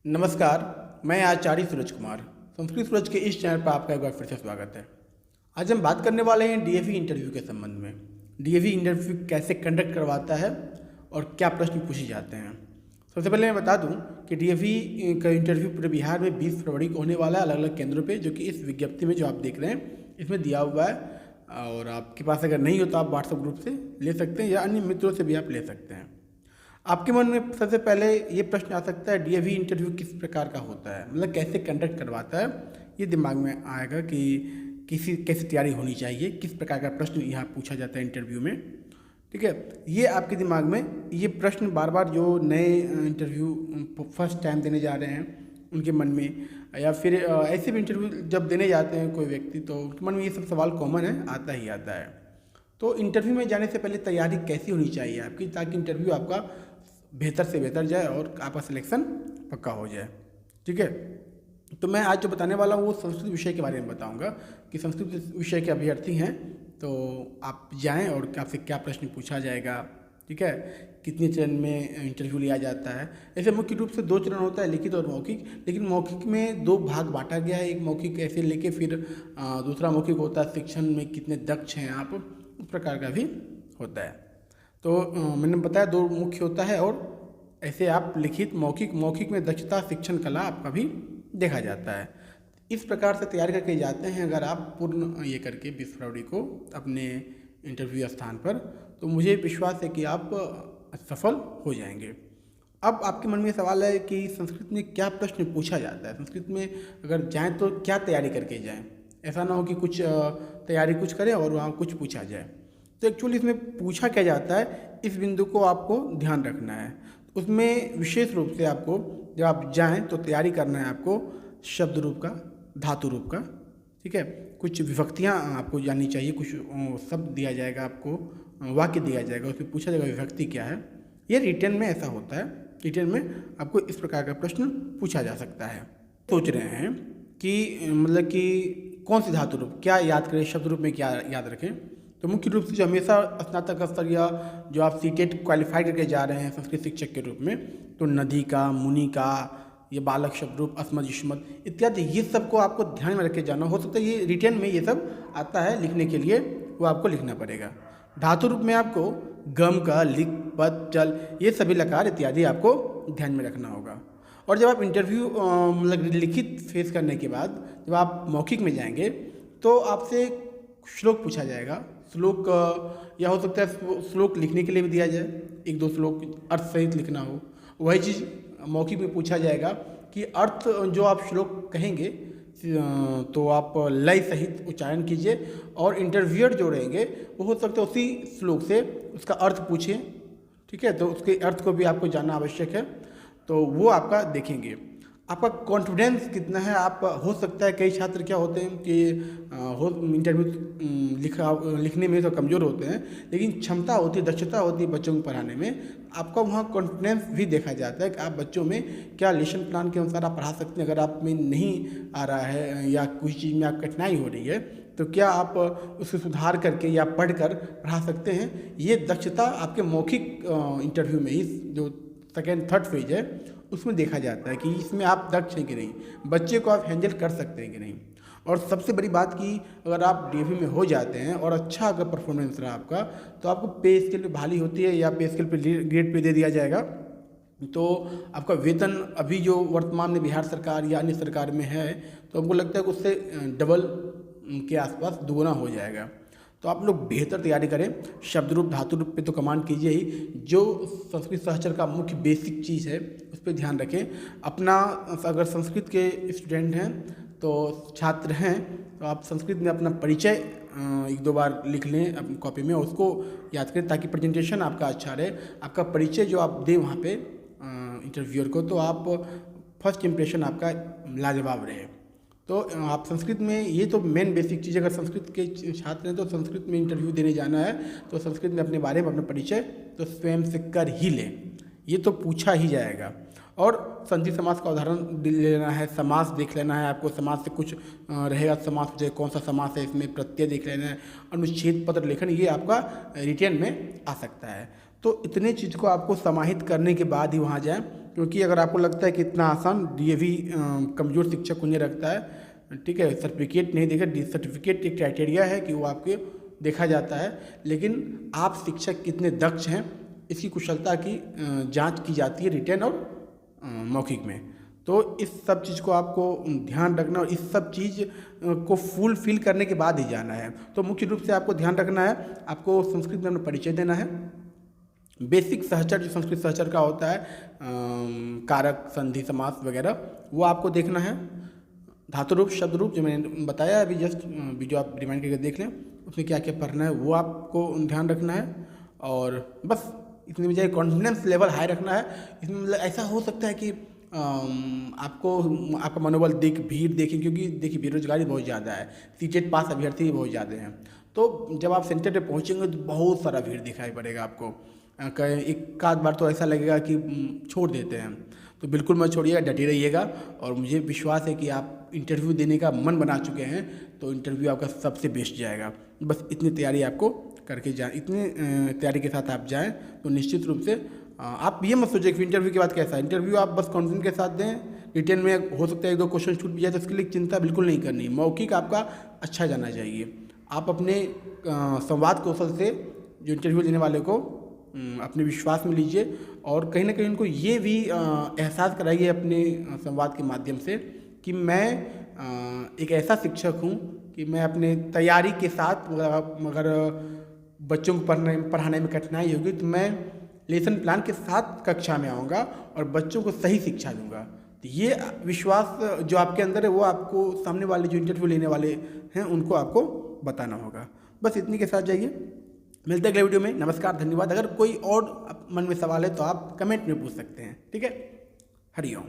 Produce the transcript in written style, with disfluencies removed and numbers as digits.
नमस्कार, मैं आचार्य सूरज कुमार। संस्कृत सूरज के इस चैनल पर आपका एक बार फिर से स्वागत है। आज हम बात करने वाले हैं डीएवी इंटरव्यू के संबंध में। डीएवी इंटरव्यू कैसे कंडक्ट करवाता है और क्या प्रश्न पूछे जाते हैं। सबसे पहले मैं बता दूं कि डीएवी का इंटरव्यू पूरे बिहार में 20 फरवरी को होने वाला है, अलग अलग केंद्रों पर, जो कि इस विज्ञप्ति में जो आप देख रहे हैं इसमें दिया हुआ है। और आपके पास अगर नहीं हो तो आप व्हाट्सएप ग्रुप से ले सकते हैं या अन्य मित्रों से भी आप ले सकते हैं। आपके मन में सबसे पहले ये प्रश्न आ सकता है, डीएवी इंटरव्यू किस प्रकार का होता है, मतलब कैसे कंडक्ट करवाता है। ये दिमाग में आएगा कि कैसी तैयारी होनी चाहिए, किस प्रकार का प्रश्न यहाँ पूछा जाता है इंटरव्यू में। ठीक है, ये आपके दिमाग में ये प्रश्न बार बार जो नए इंटरव्यू फर्स्ट टाइम देने जा रहे हैं उनके मन में, या फिर ऐसे भी इंटरव्यू जब देने जाते हैं कोई व्यक्ति, तो उनके मन में ये सब सवाल कॉमन है, आता ही आता है। तो इंटरव्यू में जाने से पहले तैयारी कैसी होनी चाहिए आपकी, ताकि इंटरव्यू आपका बेहतर से बेहतर जाए और आपका सिलेक्शन पक्का हो जाए। ठीक है, तो मैं आज जो बताने वाला हूँ वो संस्कृत विषय के बारे में बताऊँगा कि संस्कृत विषय के अभ्यर्थी हैं तो आप जाएं और आपसे क्या प्रश्न पूछा जाएगा। ठीक है, कितने चरण में इंटरव्यू लिया जाता है। ऐसे मुख्य रूप से 2 चरण होता है, लिखित और मौखिक, लेकिन मौखिक में 2 भाग बांटा गया है। एक मौखिक ऐसे लेके फिर दूसरा मौखिक होता है शिक्षण में कितने दक्ष हैं आप, उस प्रकार का भी होता है। तो मैंने बताया 2 मुख्य होता है, और ऐसे आप लिखित मौखिक में दक्षता शिक्षण कला आपका भी देखा जाता है। इस प्रकार से तैयार करके जाते हैं अगर आप पूर्ण ये करके 20 फरवरी को अपने इंटरव्यू स्थान पर, तो मुझे विश्वास है कि आप सफल हो जाएंगे। अब आपके मन में सवाल है कि संस्कृत में क्या प्रश्न पूछा जाता है, संस्कृत में अगर जाएँ तो क्या तैयारी करके जाएँ। ऐसा ना हो कि कुछ तैयारी कुछ करें और वहाँ कुछ पूछा जाए। तो एक्चुअली इसमें पूछा क्या जाता है, इस बिंदु को आपको ध्यान रखना है। उसमें विशेष रूप से आपको जब आप जाएं तो तैयारी करना है आपको शब्द रूप का, धातु रूप का। ठीक है, कुछ विभक्तियां आपको जाननी चाहिए, कुछ शब्द दिया जाएगा आपको, वाक्य दिया जाएगा, उसमें पूछा जाएगा विभक्ति क्या है। ये रिटर्न में ऐसा होता है, रिटर्न में आपको इस प्रकार का प्रश्न पूछा जा सकता है। सोच रहे हैं कि मतलब कि कौन सी धातु रूप क्या याद करें, शब्द रूप में क्या याद रखें। तो मुख्य रूप से जो हमेशा स्नातक स्तर या जो आप सीटेट क्वालिफाई करके जा रहे हैं संस्कृत शिक्षक के रूप में, तो नदी का, मुनि का, ये बालक शब्द रूप, अस्मद युष्मद इत्यादि, ये सब को आपको ध्यान में रख के जाना। हो सकता है ये रिटर्न में ये सब आता है लिखने के लिए, वो आपको लिखना पड़ेगा। धातु रूप में आपको गम का, लिख, पद, चल, ये सभी लकार इत्यादि आपको ध्यान में रखना होगा। और जब आप इंटरव्यू मतलब लिखित फेस करने के बाद जब आप मौखिक में जाएंगे तो आपसे श्लोक पूछा जाएगा। श्लोक या हो सकता है श्लोक लिखने के लिए भी दिया जाए, 1-2 श्लोक अर्थ सहित लिखना हो। वही चीज़ मौखिक में पूछा जाएगा कि अर्थ जो आप श्लोक कहेंगे तो आप लय सहित उच्चारण कीजिए, और इंटरव्यूअर जो रहेंगे वो हो सकता है उसी श्लोक से उसका अर्थ पूछें। ठीक है, तो उसके अर्थ को भी आपको जानना आवश्यक है, तो वो आपका देखेंगे। आपका कॉन्फिडेंस कितना है। आप हो सकता है कई छात्र क्या होते हैं कि इंटरव्यू लिखने में तो कमज़ोर होते हैं, लेकिन क्षमता होती है, दक्षता होती है बच्चों को पढ़ाने में। आपका वहाँ कॉन्फिडेंस भी देखा जाता है कि आप बच्चों में क्या लेसन प्लान के अनुसार आप पढ़ा सकते हैं। अगर आप में नहीं आ रहा है या कुछ चीज़ में आप कठिनाई हो रही है, तो क्या आप उसको सुधार करके या पढ़ कर पढ़ा सकते हैं। ये दक्षता आपके मौखिक इंटरव्यू में ही जो 2nd-3rd फेज है उसमें देखा जाता है कि इसमें आप दक्ष हैं कि नहीं, बच्चे को आप हैंडल कर सकते हैं कि नहीं। और सबसे बड़ी बात कि अगर आप डीएवी में हो जाते हैं और अच्छा अगर परफॉर्मेंस रहा आपका, तो आपको पे स्केल पे बहाली होती है या पे स्केल पे ग्रेड पे दे दिया जाएगा। तो आपका वेतन अभी जो वर्तमान में बिहार सरकार या अन्य सरकार में है, तो हमको लगता है कि उससे डबल के आसपास दुगुना हो जाएगा। तो आप लोग बेहतर तैयारी करें। शब्द रूप, धातु रूप पे तो कमांड कीजिए ही, जो संस्कृत सहचर का मुख्य बेसिक चीज़ है उस पर ध्यान रखें अपना। अगर संस्कृत के स्टूडेंट हैं तो छात्र हैं, तो आप संस्कृत में अपना परिचय 1-2 बार लिख लें अपनी कॉपी में, उसको याद करें ताकि प्रेजेंटेशन आपका अच्छा रहे। आपका परिचय जो आप दें वहाँ पे इंटरव्यूअर को, तो आप फर्स्ट इम्प्रेशन आपका लाजवाब रहे। तो आप संस्कृत में ये तो मेन बेसिक चीज़, अगर संस्कृत के छात्र हैं तो संस्कृत में इंटरव्यू देने जाना है तो संस्कृत में अपने बारे में अपना परिचय तो स्वयं से कर ही लें, ये तो पूछा ही जाएगा। और संधि समास का उदाहरण लेना है, समास देख लेना है आपको, समास से कुछ रहेगा, समास जो कौन सा समास है इसमें प्रत्यय देख लेना है, अनुच्छेद पत्र लेखन, ये आपका रिटेन में आ सकता है। तो इतने चीज़ को आपको समाहित करने के बाद ही वहाँ जाएँ क्योंकि अगर आपको लगता है कि इतना आसान डीएवी कमज़ोर शिक्षक को नहीं रखता है, ठीक है, सर्टिफिकेट नहीं देगा, सर्टिफिकेट एक क्राइटेरिया है कि वो आपके देखा जाता है, लेकिन आप शिक्षक कितने दक्ष हैं इसकी कुशलता की जांच की जाती है रिटन और मौखिक में। तो इस सब चीज़ को आपको ध्यान रखना और इस सब चीज़ को फुलफिल करने के बाद ही जाना है। तो मुख्य रूप से आपको ध्यान रखना है, आपको संस्कृत में अपना परिचय देना है, बेसिक सहचर जो संस्कृत सहचर का होता है, कारक संधि समास वगैरह, वो आपको देखना है। धातु रूप शब्द रूप जो मैंने बताया अभी जस्ट, वीडियो आप रिमाइंड करके देख लें, उसमें क्या क्या पढ़ना है वो आपको ध्यान रखना है। और बस इतनी बजाय कॉन्फिडेंस लेवल हाई रखना है। इसमें मतलब ऐसा हो सकता है कि आपको आपका मनोबल भीड़ देखें, क्योंकि देखिए बेरोजगारी बहुत ज़्यादा है, सीटेट पास अभ्यर्थी भी बहुत ज़्यादा हैं। तो जब आप सेंटर पे पहुंचेंगे तो बहुत सारा भीड़ दिखाई पड़ेगा आपको। एक आध बार तो ऐसा लगेगा कि छोड़ देते हैं, तो बिल्कुल मत छोड़िएगा, डटे रहिएगा। और मुझे विश्वास है कि आप इंटरव्यू देने का मन बना चुके हैं, तो इंटरव्यू आपका सबसे बेस्ट जाएगा। बस इतनी तैयारी आपको करके जाए, इतनी तैयारी के साथ आप जाएं तो निश्चित रूप से आप ये मत सोचिए कि इंटरव्यू के बाद कैसा है। इंटरव्यू आप बस कॉन्फिडेंस के साथ दें, रिटेन में हो सकता है 1-2 क्वेश्चन छूट भी जाए, तो उसके लिए चिंता बिल्कुल नहीं करनी। मौखिक आपका अच्छा जाना चाहिए। आप अपने संवाद कौशल से जो इंटरव्यू देने वाले को अपने विश्वास में लीजिए, और कहीं ना कहीं उनको ये भी एहसास कराइए अपने संवाद के माध्यम से कि मैं एक ऐसा शिक्षक हूँ कि मैं अपने तैयारी के साथ, अगर बच्चों को पढ़ाने में कठिनाई होगी तो मैं लेसन प्लान के साथ कक्षा में आऊँगा और बच्चों को सही शिक्षा दूँगा। तो ये विश्वास जो आपके अंदर है वो आपको सामने वाले जो इंटरव्यू लेने वाले हैं उनको आपको बताना होगा। बस इतनी के साथ जाइए। मिलते हैं अगले वीडियो में। नमस्कार, धन्यवाद। अगर कोई और मन में सवाल है तो आप कमेंट में पूछ सकते हैं। ठीक है, हरि ओम।